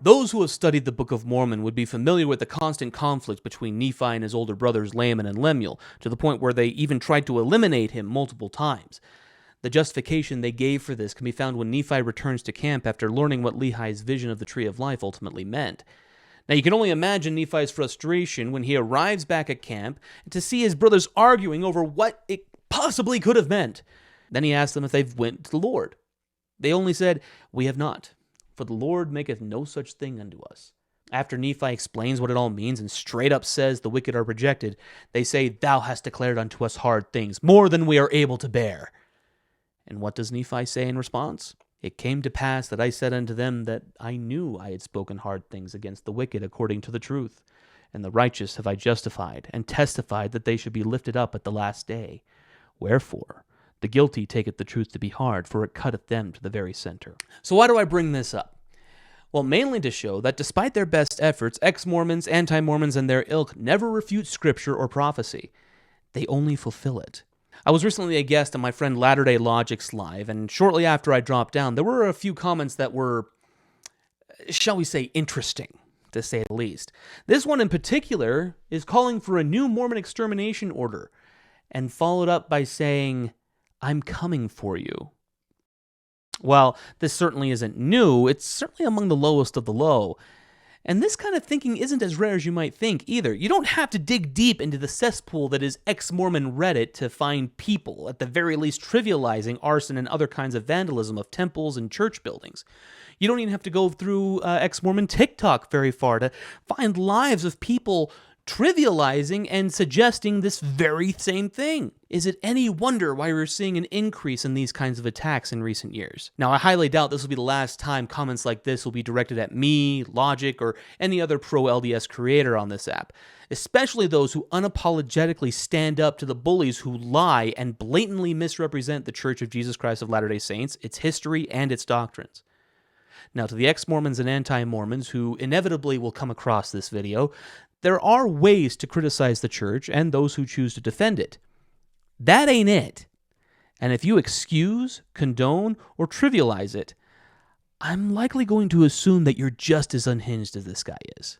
Those who have studied the Book of Mormon would be familiar with the constant conflict between Nephi and his older brothers Laman and Lemuel, to the point where they even tried to eliminate him multiple times. The justification they gave for this can be found when Nephi returns to camp after learning what Lehi's vision of the Tree of Life ultimately meant. Now, you can only imagine Nephi's frustration when he arrives back at camp to see his brothers arguing over what it possibly could have meant. Then he asks them if they've went to the Lord. They only said, "We have not, for the Lord maketh no such thing unto us." After Nephi explains what it all means and straight up says the wicked are rejected, they say, "Thou hast declared unto us hard things, more than we are able to bear." And what does Nephi say in response? "It came to pass that I said unto them that I knew I had spoken hard things against the wicked according to the truth. And the righteous have I justified, and testified that they should be lifted up at the last day. Wherefore, the guilty taketh the truth to be hard, for it cutteth them to the very center." So why do I bring this up? Well, mainly to show that despite their best efforts, ex-Mormons, anti-Mormons, and their ilk never refute scripture or prophecy. They only fulfill it. I was recently a guest on my friend Latter-day Logic's live, and shortly after I dropped down, there were a few comments that were, shall we say, interesting, to say the least. This one in particular is calling for a new Mormon extermination order, and followed up by saying, "I'm coming for you." Well, this certainly isn't new. It's certainly among the lowest of the low. And this kind of thinking isn't as rare as you might think either. You don't have to dig deep into the cesspool that is ex-Mormon Reddit to find people, at the very least, trivializing arson and other kinds of vandalism of temples and church buildings. You don't even have to go through ex-Mormon TikTok very far to find lives of people trivializing and suggesting this very same thing. Is it any wonder why we're seeing an increase in these kinds of attacks in recent years? Now, I highly doubt this will be the last time comments like this will be directed at me, Logic, or any other pro-LDS creator on this app, especially those who unapologetically stand up to the bullies who lie and blatantly misrepresent the Church of Jesus Christ of Latter-day Saints, its history, and its doctrines. Now, to the ex-Mormons and anti-Mormons who inevitably will come across this video, there are ways to criticize the church and those who choose to defend it. That ain't it. And if you excuse, condone, or trivialize it, I'm likely going to assume that you're just as unhinged as this guy is.